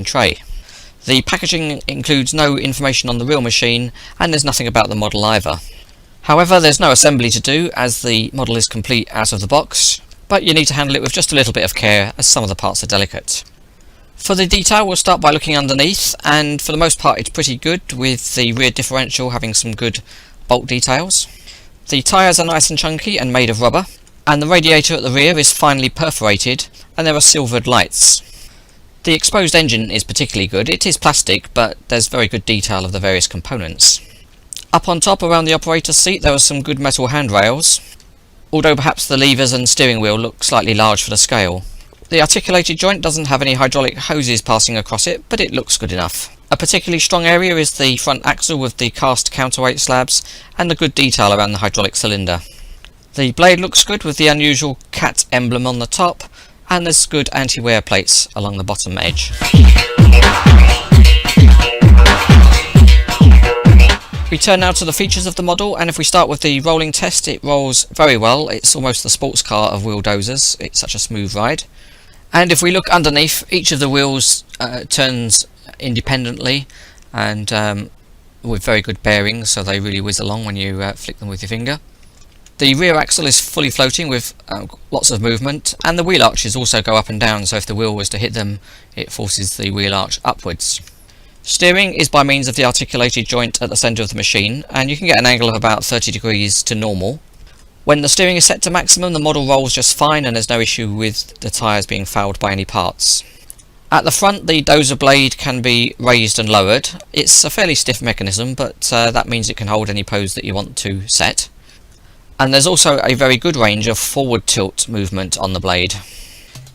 Tray. The packaging includes no information on the real machine, and there's nothing about the model either. However, there's no assembly to do as the model is complete out of the box, but you need to handle it with just a little bit of care as some of the parts are delicate. For the detail, we'll start by looking underneath, and for the most part it's pretty good, with the rear differential having some good bolt details. The tyres are nice and chunky and made of rubber, and the radiator at the rear is finely perforated, and there are silvered lights. The exposed engine is particularly good. It is plastic, but there's very good detail of the various components. Up on top around the operator's seat there are some good metal handrails, although perhaps the levers and steering wheel look slightly large for the scale. The articulated joint doesn't have any hydraulic hoses passing across it, but it looks good enough. A particularly strong area is the front axle with the cast counterweight slabs and the good detail around the hydraulic cylinder. The blade looks good with the unusual cat emblem on the top, and there's good anti-wear plates along the bottom edge. We turn now to the features of the model, and if we start with the rolling test, it rolls very well. It's almost the sports car of wheel dozers. It's such a smooth ride. And if we look underneath, each of the wheels turns independently and with very good bearings, so they really whiz along when you flick them with your finger. The rear axle is fully floating with lots of movement, and the wheel arches also go up and down, so if the wheel was to hit them, it forces the wheel arch upwards. Steering is by means of the articulated joint at the centre of the machine, and you can get an angle of about 30 degrees to normal. When the steering is set to maximum, the model rolls just fine, and there's no issue with the tyres being fouled by any parts. At the front, the dozer blade can be raised and lowered. It's a fairly stiff mechanism, but that means it can hold any pose that you want to set. And there's also a very good range of forward tilt movement on the blade.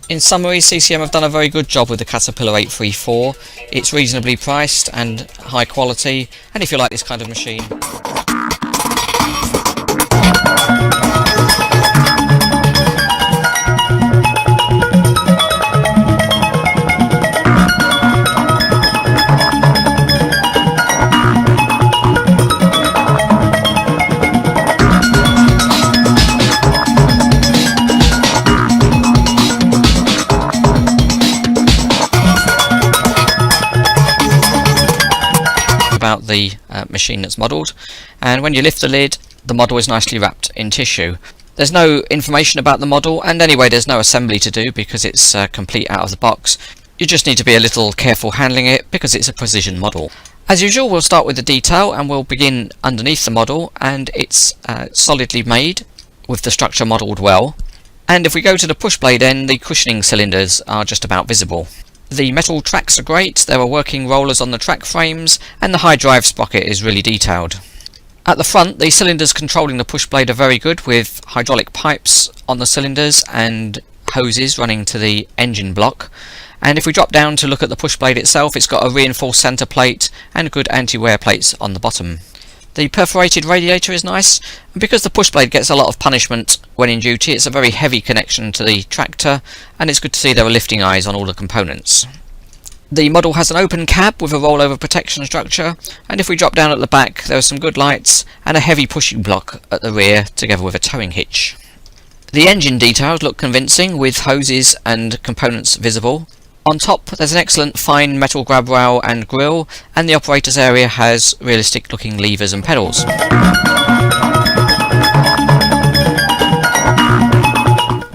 In summary, CCM have done a very good job with the Caterpillar 834. It's reasonably priced and high quality, and if you like this kind of machine, about the machine that's modelled, and when you lift the lid, the model is nicely wrapped in tissue. There's no information about the model, and anyway there's no assembly to do because it's complete out of the box. You just need to be a little careful handling it because it's a precision model. As usual, we'll start with the detail, and we'll begin underneath the model, and it's solidly made with the structure modelled well. And if we go to the push blade end, the cushioning cylinders are just about visible. The metal tracks are great, there are working rollers on the track frames, and the high drive sprocket is really detailed. At the front, the cylinders controlling the push blade are very good, with hydraulic pipes on the cylinders and hoses running to the engine block. And if we drop down to look at the push blade itself, it's got a reinforced centre plate and good anti-wear plates on the bottom. The perforated radiator is nice, and because the push blade gets a lot of punishment when in duty, it's a very heavy connection to the tractor, and it's good to see there are lifting eyes on all the components. The model has an open cab with a rollover protection structure, and if we drop down at the back, there are some good lights and a heavy pushing block at the rear together with a towing hitch. The engine details look convincing with hoses and components visible. On top there's an excellent fine metal grab rail and grille, and the operator's area has realistic looking levers and pedals.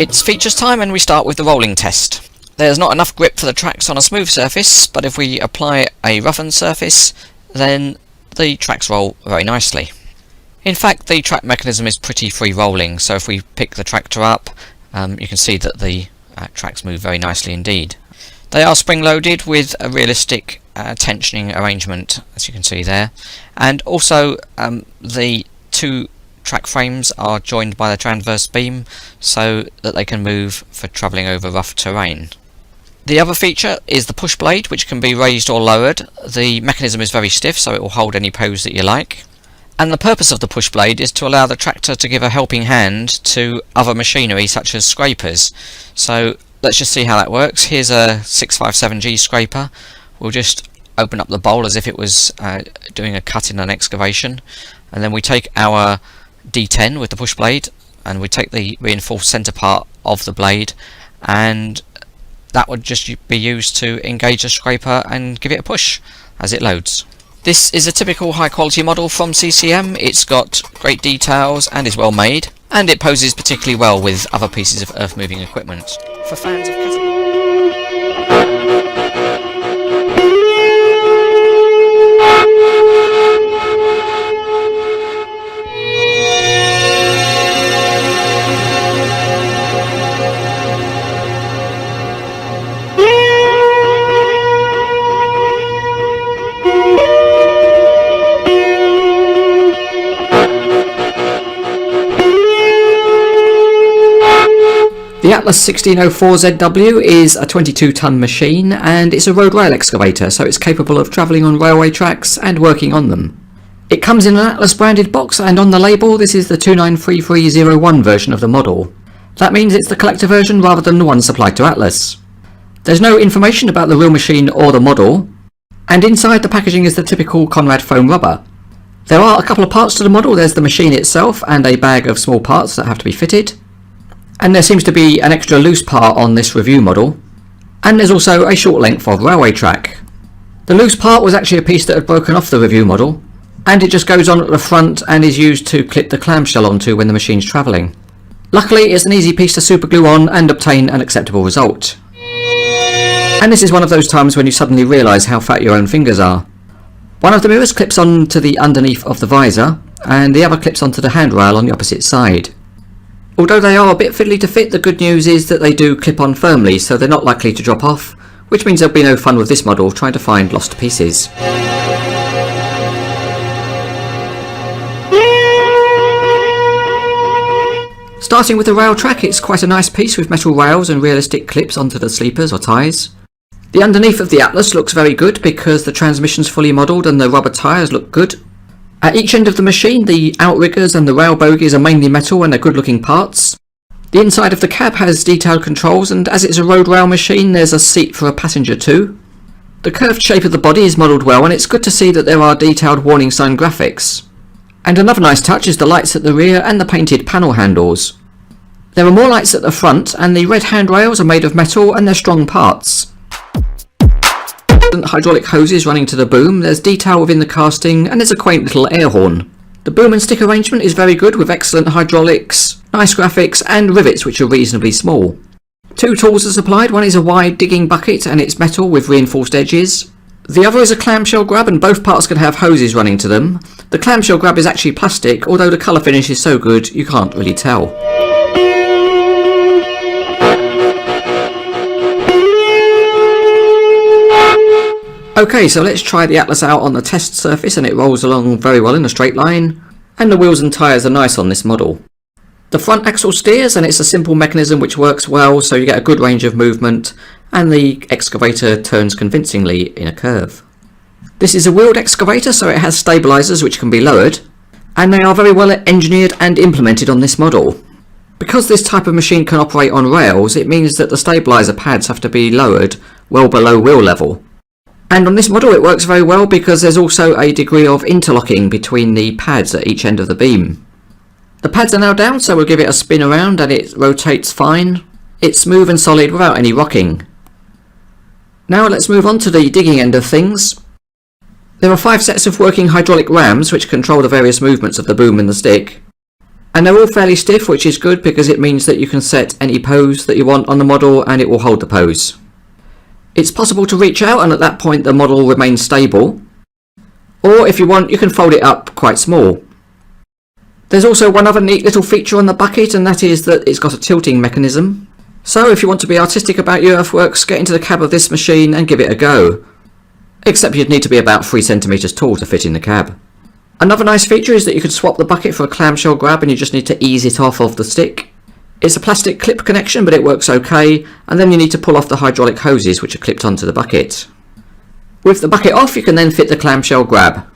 It's features time, and we start with the rolling test. There's not enough grip for the tracks on a smooth surface, but if we apply a roughened surface, then the tracks roll very nicely. In fact, the track mechanism is pretty free rolling, so if we pick the tractor up, you can see that the tracks move very nicely indeed. They are spring-loaded with a realistic tensioning arrangement, as you can see there, and also the two track frames are joined by the transverse beam so that they can move for travelling over rough terrain. The other feature is the push blade, which can be raised or lowered. The mechanism is very stiff, so it will hold any pose that you like. And the purpose of the push blade is to allow the tractor to give a helping hand to other machinery such as scrapers. So let's just see how that works. Here's a 657G scraper. We'll just open up the bowl as if it was doing a cut in an excavation, and then we take our D10 with the push blade and we take the reinforced centre part of the blade, and that would just be used to engage the scraper and give it a push as it loads. This is a typical high quality model from CCM. It's got great details and is well made, and it poses particularly well with other pieces of earth moving equipment. For fans of The Atlas 1604ZW is a 22-ton machine, and it's a road rail excavator, so it's capable of travelling on railway tracks and working on them. It comes in an Atlas branded box, and on the label this is the 293301 version of the model. That means it's the collector version rather than the one supplied to Atlas. There's no information about the real machine or the model, and inside the packaging is the typical Conrad foam rubber. There are a couple of parts to the model. There's the machine itself and a bag of small parts that have to be fitted. And there seems to be an extra loose part on this review model, and there's also a short length of railway track. The loose part was actually a piece that had broken off the review model, and it just goes on at the front and is used to clip the clamshell onto when the machine's travelling. Luckily it's an easy piece to superglue on and obtain an acceptable result. And this is one of those times when you suddenly realise how fat your own fingers are. One of the mirrors clips onto the underneath of the visor, and the other clips onto the handrail on the opposite side. Although they are a bit fiddly to fit, the good news is that they do clip on firmly, so they're not likely to drop off, which means there'll be no fun with this model trying to find lost pieces. Starting with the rail track, it's quite a nice piece with metal rails and realistic clips onto the sleepers or ties. The underneath of the Atlas looks very good because the transmission's fully modelled and the rubber tyres look good. At each end of the machine, the outriggers and the rail bogies are mainly metal and are good looking parts. The inside of the cab has detailed controls, and as it's a road rail machine there's a seat for a passenger too. The curved shape of the body is modelled well, and it's good to see that there are detailed warning sign graphics. And another nice touch is the lights at the rear and the painted panel handles. There are more lights at the front, and the red handrails are made of metal and they're strong parts. Hydraulic hoses running to the boom, there's detail within the casting, and there's a quaint little air horn. The boom and stick arrangement is very good with excellent hydraulics, nice graphics and rivets which are reasonably small. Two tools are supplied. One is a wide digging bucket and it's metal with reinforced edges. The other is a clamshell grab, and both parts can have hoses running to them. The clamshell grab is actually plastic, although the colour finish is so good you can't really tell. Okay, so let's try the Atlas out on the test surface, and it rolls along very well in a straight line, and the wheels and tyres are nice on this model. The front axle steers, and it's a simple mechanism which works well, so you get a good range of movement, and the excavator turns convincingly in a curve. This is a wheeled excavator, so it has stabilisers which can be lowered, and they are very well engineered and implemented on this model. Because this type of machine can operate on rails, it means that the stabiliser pads have to be lowered well below wheel level. And on this model it works very well because there's also a degree of interlocking between the pads at each end of the beam. The pads are now down, so we'll give it a spin around and it rotates fine. It's smooth and solid without any rocking. Now let's move on to the digging end of things. There are 5 sets of working hydraulic rams which control the various movements of the boom and the stick. And they're all fairly stiff, which is good because it means that you can set any pose that you want on the model and it will hold the pose. It's possible to reach out, and at that point the model remains stable, or if you want you can fold it up quite small. There's also one other neat little feature on the bucket, and that is that it's got a tilting mechanism. So if you want to be artistic about your earthworks, get into the cab of this machine and give it a go. Except you'd need to be about 3 centimeters tall to fit in the cab. Another nice feature is that you could swap the bucket for a clamshell grab, and you just need to ease it off of the stick. It's a plastic clip connection, but it works okay, and then you need to pull off the hydraulic hoses which are clipped onto the bucket. With the bucket off, you can then fit the clamshell grab.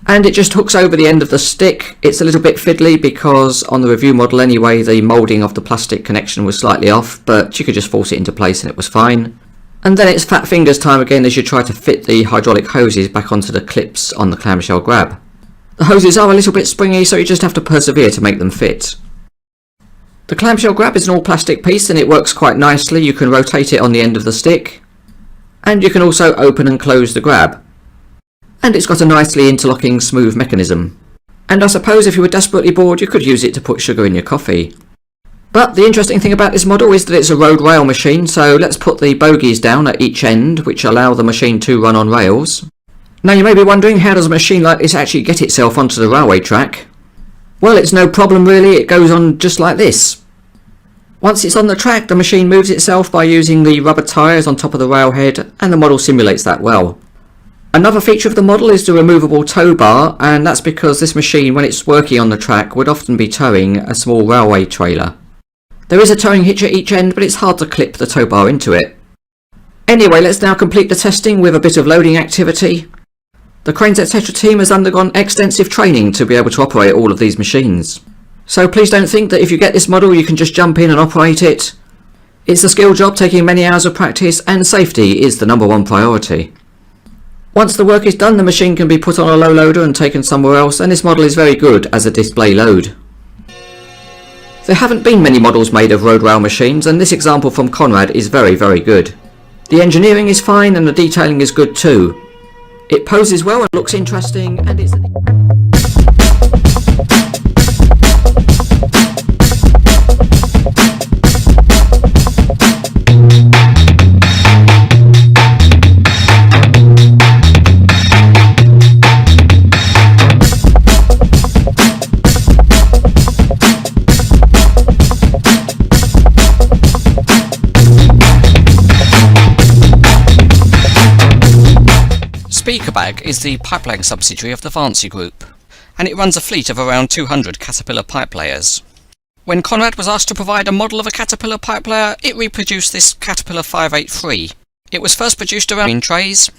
and it just hooks over the end of the stick. It's a little bit fiddly because on the review model anyway, the moulding of the plastic connection was slightly off, but you could just force it into place and it was fine. And then it's fat fingers time again as you try to fit the hydraulic hoses back onto the clips on the clamshell grab. The hoses are a little bit springy, so you just have to persevere to make them fit. The clamshell grab is an all plastic piece and it works quite nicely. You can rotate it on the end of the stick, and you can also open and close the grab. And it's got a nicely interlocking smooth mechanism. And I suppose if you were desperately bored you could use it to put sugar in your coffee. But the interesting thing about this model is that it's a road rail machine, so let's put the bogies down at each end which allow the machine to run on rails. Now you may be wondering, how does a machine like this actually get itself onto the railway track? Well, it's no problem really, it goes on just like this. Once it's on the track, the machine moves itself by using the rubber tyres on top of the railhead, and the model simulates that well. Another feature of the model is the removable tow bar, and that's because this machine, when it's working on the track, would often be towing a small railway trailer. There is a towing hitch at each end, but it's hard to clip the tow bar into it. Anyway, let's now complete the testing with a bit of loading activity. The Cranes Etc. team has undergone extensive training to be able to operate all of these machines. So please don't think that if you get this model you can just jump in and operate it. It's a skill job taking many hours of practice, and safety is the #1 priority. Once the work is done, the machine can be put on a low loader and taken somewhere else, and this model is very good as a display load. There haven't been many models made of road rail machines, and this example from Conrad is very good. The engineering is fine and the detailing is good too. It poses well and looks interesting, and it's Speakerbag is the pipelaying subsidiary of the Vancy Group, and it runs a fleet of around 200 Caterpillar pipe layers. When Conrad was asked to provide a model of a Caterpillar pipe layer, it reproduced this Caterpillar 583. It was first produced around in trays,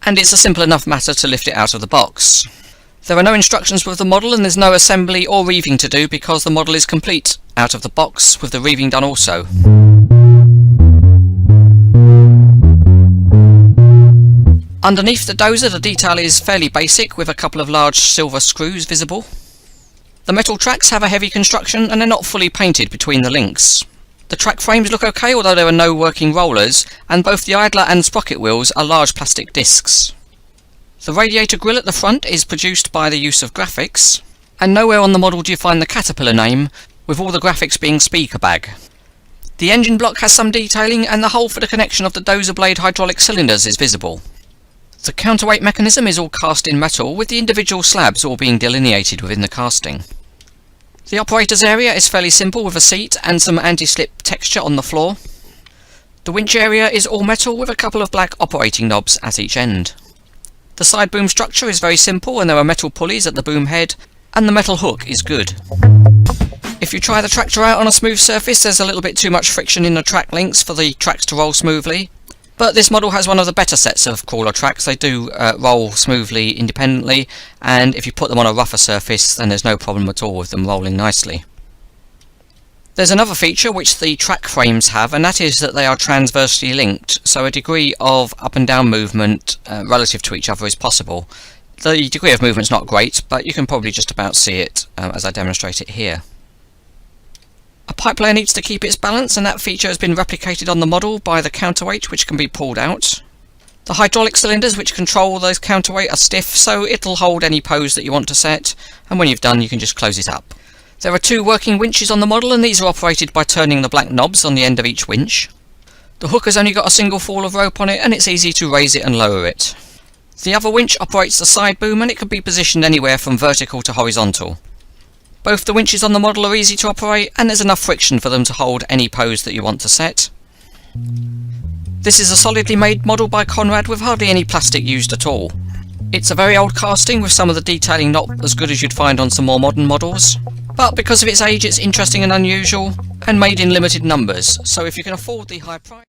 and it's a simple enough matter to lift it out of the box. There are no instructions with the model, and there's no assembly or reeving to do because the model is complete out of the box, with the reeving done also. Underneath the dozer, the detail is fairly basic, with a couple of large silver screws visible. The metal tracks have a heavy construction and they're not fully painted between the links. The track frames look okay, although there are no working rollers, and both the idler and sprocket wheels are large plastic discs. The radiator grille at the front is produced by the use of graphics, and nowhere on the model do you find the Caterpillar name, with all the graphics being Speakerbag. The engine block has some detailing, and the hole for the connection of the dozer blade hydraulic cylinders is visible. The counterweight mechanism is all cast in metal, with the individual slabs all being delineated within the casting. The operator's area is fairly simple, with a seat and some anti-slip texture on the floor. The winch area is all metal, with a couple of black operating knobs at each end. The side boom structure is very simple, and there are metal pulleys at the boom head, and the metal hook is good. If you try the tractor out on a smooth surface, there's a little bit too much friction in the track links for the tracks to roll smoothly. But this model has one of the better sets of crawler tracks. They do roll smoothly independently, and if you put them on a rougher surface then there's no problem at all with them rolling nicely. There's another feature which the track frames have, and that is that they are transversely linked, so a degree of up and down movement relative to each other is possible. The degree of movement's not great, but you can probably just about see it as I demonstrate it here. A pipe layer needs to keep its balance, and that feature has been replicated on the model by the counterweight, which can be pulled out. The hydraulic cylinders which control those counterweight are stiff, so it'll hold any pose that you want to set, and when you've done you can just close it up. There are two working winches on the model, and these are operated by turning the black knobs on the end of each winch. The hook has only got a single fall of rope on it, and it's easy to raise it and lower it. The other winch operates the side boom, and it can be positioned anywhere from vertical to horizontal. Both the winches on the model are easy to operate, and there's enough friction for them to hold any pose that you want to set. This is a solidly made model by Conrad with hardly any plastic used at all. It's a very old casting with some of the detailing not as good as you'd find on some more modern models, but because of its age it's interesting and unusual, and made in limited numbers, so if you can afford the high price